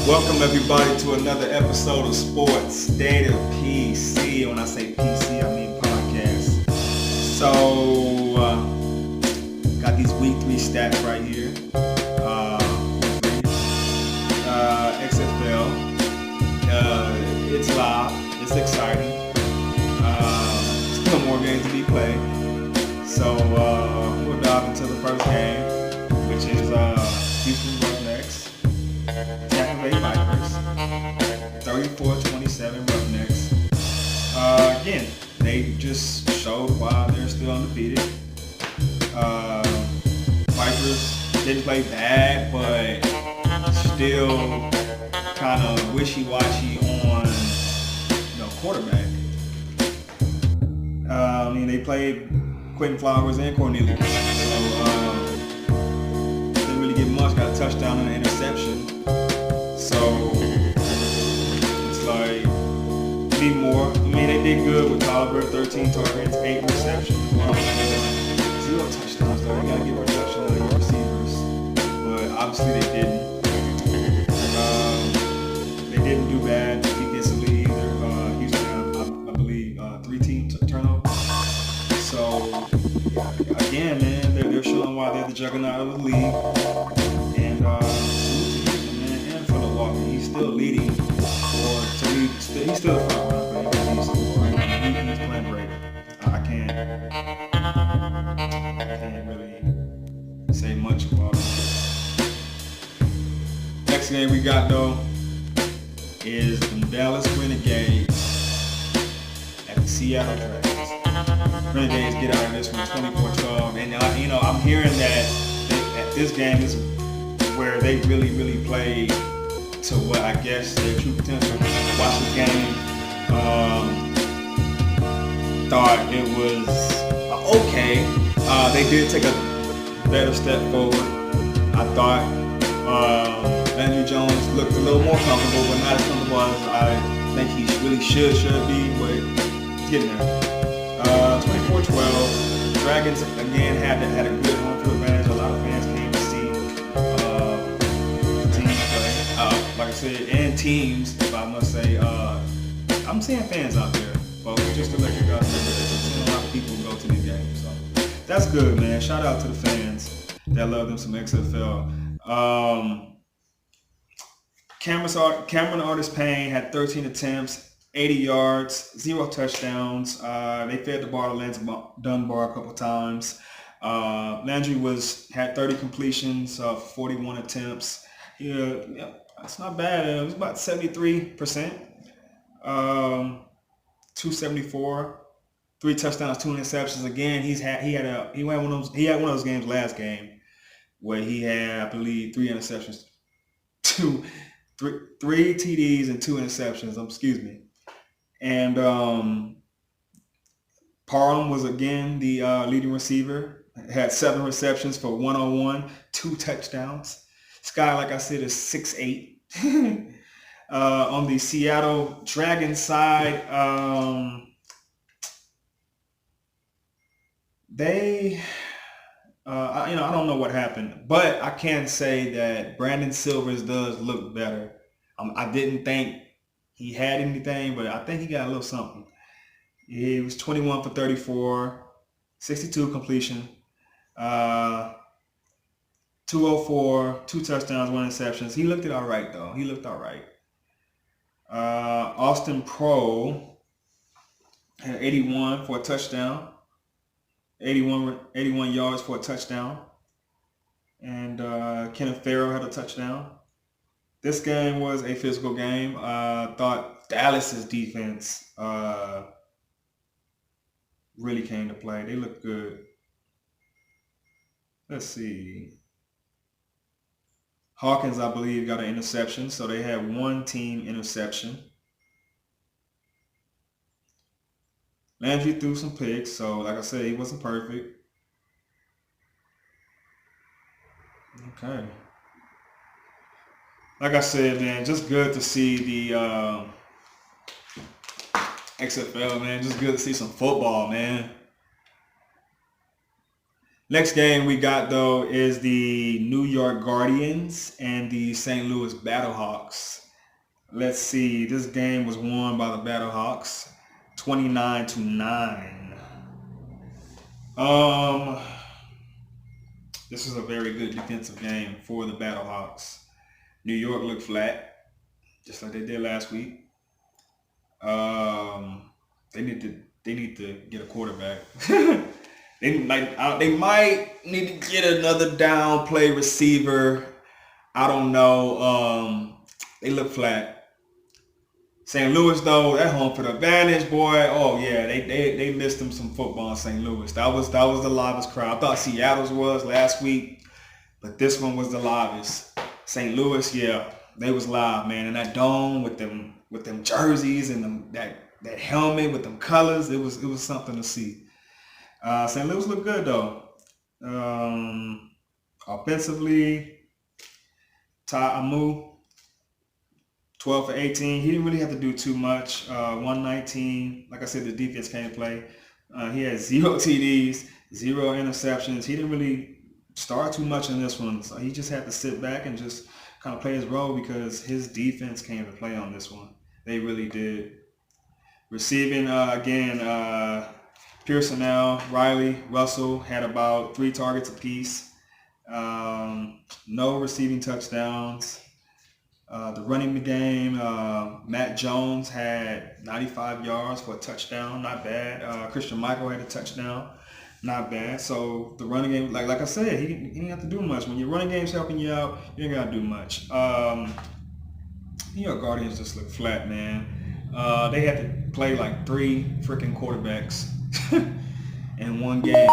Welcome everybody to another episode of Sports State of PC. When I say PC, I mean podcast. Got these week 3 stats right here. XFL. It's live. It's exciting. Still more games to be played. So we'll dive into the first game, which is Houston Roughnecks, Tampa Bay Vipers, 34-27 Roughnecks. Again, they just showed why they're still undefeated. Vipers didn't play bad, but still kind of wishy-washy on quarterback. They played Quentin Flowers and Cornelius, so didn't really get much. Got a touchdown and an interception. So it's like need more. They did good with Tolliver, 13 targets, 8 receptions, 0 touchdowns. Though you gotta get production on your receivers, but obviously they didn't. They didn't do bad defensively either. Houston had, I believe, 3 team turnovers. So again, man, they're showing why they're the juggernaut of the league. And and Phillip Walker, he's still leading, he's still the front runner, but he's playing great. I can't really say much about it. Next game we got though is the Dallas Renegades at the Seattle Dragons. Renegades get out of this one 24-12, and I'm hearing that at this game is where they really played to what I guess their true potential. Watched the game, thought it was okay. They did take a better step forward. I thought Andrew Jones looked a little more comfortable, but not as comfortable as I think he really should be, but he's getting there. 24-12. Dragons again had a good home field advantage. A lot of fans came to see the teams play. Like I said, and teams, if I must say, I'm seeing fans out there, folks. Just to let you guys know, I'm seeing a lot of people go to these games. So that's good, man. Shout out to the fans that love them some XFL. Cameron Artis-Payne had 13 attempts, 80 yards, 0 touchdowns. They fed the ball to Lance Dunbar a couple times. Landry had 30 completions, 41 attempts. Yeah, that's not bad. It was about 73%. 274, 3 touchdowns, 2 interceptions. Again, he had one of those games last game where he had, I believe, 3 interceptions, 3 TDs and 2 interceptions. Excuse me. And Parham was again the leading receiver. Had 7 receptions for 101, 2 touchdowns. This guy, like I said, is 6'8". On the Seattle Dragons side, I don't know what happened, but I can say that Brandon Silvers does look better. I didn't think he had anything, but I think he got a little something. He was 21 for 34, 62 completion, 204, 2 touchdowns, 1 interception. He looked all right, though. He looked all right. Austin Pro had 81 for a touchdown, 81 yards for a touchdown. And Kenneth Farrell had a touchdown. This game was a physical game. Thought Dallas's defense really came to play. They looked good. Let's see. Hawkins, I believe, got an interception, so they had 1 team interception. Landry threw some picks, so like I said, he wasn't perfect. Okay. Like I said, man, just good to see the XFL, man. Just good to see some football, man. Next game we got though is the New York Guardians and the St. Louis Battlehawks. Let's see. This game was won by the Battlehawks, 29-9. Um, this was a very good defensive game for the Battlehawks. New York looked flat, just like they did last week. They need to get a quarterback. They might need to get another down play receiver. I don't know. They look flat. St. Louis though, that home for the advantage, boy. Oh yeah, they missed them some football in St. Louis. That was the livest crowd. I thought Seattle's was last week, but this one was the livest. St. Louis, yeah, they was live, man. And that dome with them jerseys and that helmet with them colors, it was something to see. St. Louis looked good though. Offensively, Ty Amu, 12 for 18. He didn't really have to do too much. 119. Like I said, the defense came to play. He had 0 TDs, 0 interceptions. He didn't really start too much in this one. So he just had to sit back and just kind of play his role because his defense came to play on this one. They really did. Receiving, again, Pearsonell, Riley, Russell had about 3 targets apiece. No receiving touchdowns. The running the game, Matt Jones had 95 yards for a touchdown, not bad. Christian Michael had a touchdown, not bad. So the running game, like I said, he didn't have to do much. When your running game's helping you out, you ain't gotta do much. New York Guardians just look flat, man. They had to play like 3 freaking quarterbacks in one game.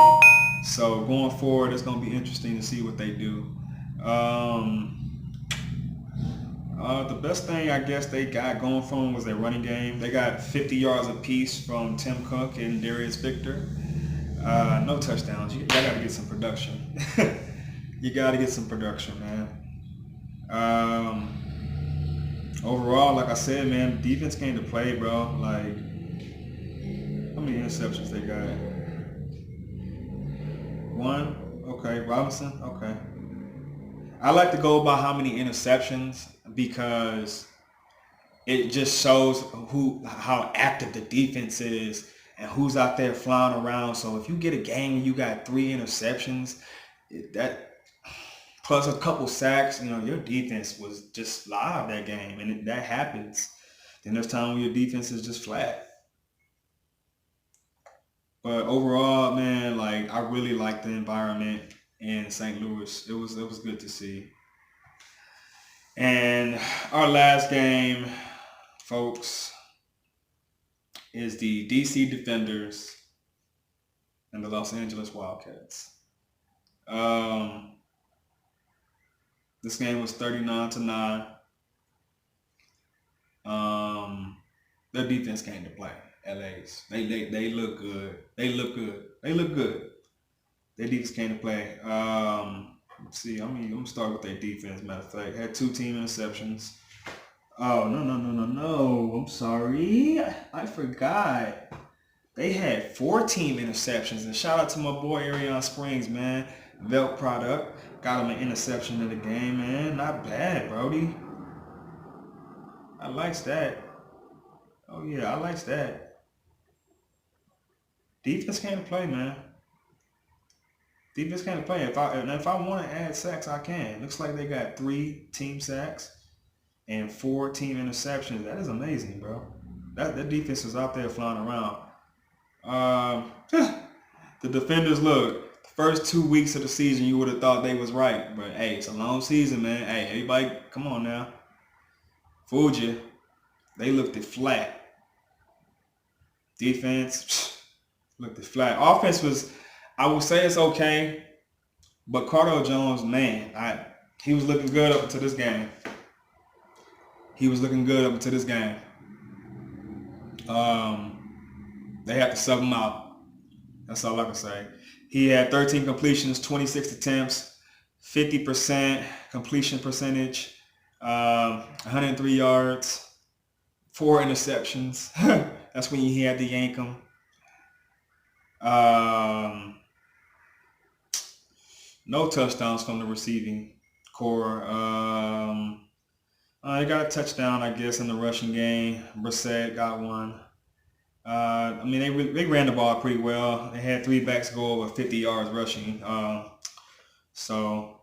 So going forward, it's gonna be interesting to see what they do. The best thing I guess they got going for them was their running game. They got 50 yards apiece from Tim Cook and Darius Victor. No touchdowns. You got to get some production. You got to get some production, man. Overall, like I said, man, defense came to play, bro. Like, how many interceptions they got? 1? Okay. Robinson? Okay. I like to go by how many interceptions because it just shows how active the defense is and who's out there flying around. So if you get a game and you got 3 interceptions, that plus a couple sacks, your defense was just live that game, and that happens. Then there's time when your defense is just flat. But overall, man, like I really like the environment in St. Louis. It was good to see. And our last game, folks, is the DC Defenders and the Los Angeles Wildcats. This game was 39-9. Their defense came to play. LA's. They look good. They look good. Their defense came to play. Let's see. I'm gonna start with their defense. Matter of fact, had 2 team interceptions. Oh no! I'm sorry. I forgot. They had 4 team interceptions. And shout out to my boy Arion Springs, man. Velt product. Got him an interception in the game, man. Not bad, Brody. I likes that. Oh yeah, I likes that. Defense came to play, man. Defense came to play. If I want to add sacks, I can. Looks like they got 3 team sacks and 4 team interceptions. That is amazing, bro. That defense is out there flying around. The defenders, look, the first 2 weeks of the season, you would have thought they was right. But, hey, it's a long season, man. Hey, everybody, come on now. Fooled you. They looked flat. Defense, looked flat. Offense was, I would say it's okay. But Cardale Jones, man, he was looking good up until this game. They had to sub him out. That's all I can say. He had 13 completions, 26 attempts, 50% completion percentage, 103 yards, 4 interceptions. That's when he had to yank him. No touchdowns from the receiving core. They got a touchdown, I guess, in the rushing game. Brissett got one. I mean, they ran the ball pretty well. They had three backs go over 50 yards rushing. So,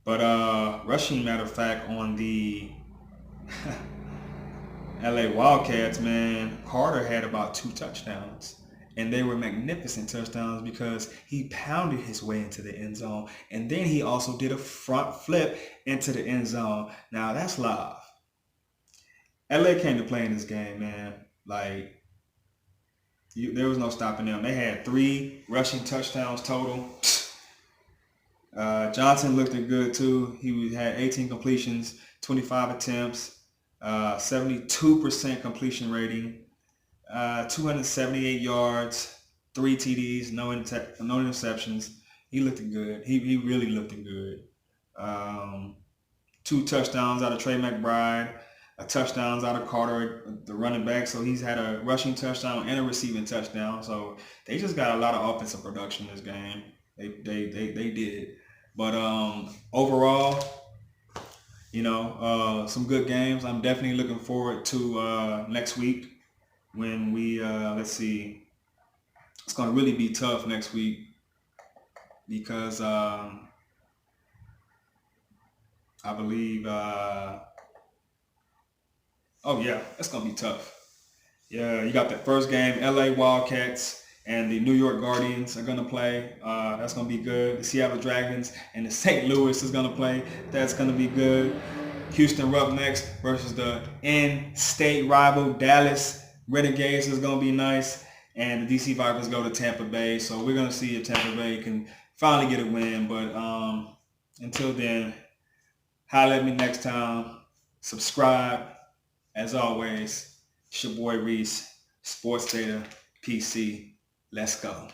but rushing, matter of fact, on the LA Wildcats, man, Carter had about 2 touchdowns. And they were magnificent touchdowns because he pounded his way into the end zone. And then he also did a front flip into the end zone. Now, that's live. LA came to play in this game, man. Like, there was no stopping them. They had 3 rushing touchdowns total. Johnson looked good, too. He had 18 completions, 25 attempts, 72% completion rating. 278 yards, 3 TDs, no interceptions. He looked good. He really looked good. 2 touchdowns out of Trey McBride, a touchdowns out of Carter, the running back. So he's had a rushing touchdown and a receiving touchdown. So they just got a lot of offensive production in this game. They did. But overall, some good games. I'm definitely looking forward to next week. When we, let's see, it's going to really be tough next week because I believe, it's going to be tough. Yeah, you got the first game, LA Wildcats and the New York Guardians are going to play. That's going to be good. The Seattle Dragons and the St. Louis is going to play. That's going to be good. Houston Roughnecks versus the in-state rival Dallas Renegades is going to be nice, and the DC Vipers go to Tampa Bay. So we're going to see if Tampa Bay can finally get a win. But until then, holler at me next time. Subscribe. As always, it's your boy Reese, Sports Data PC. Let's go.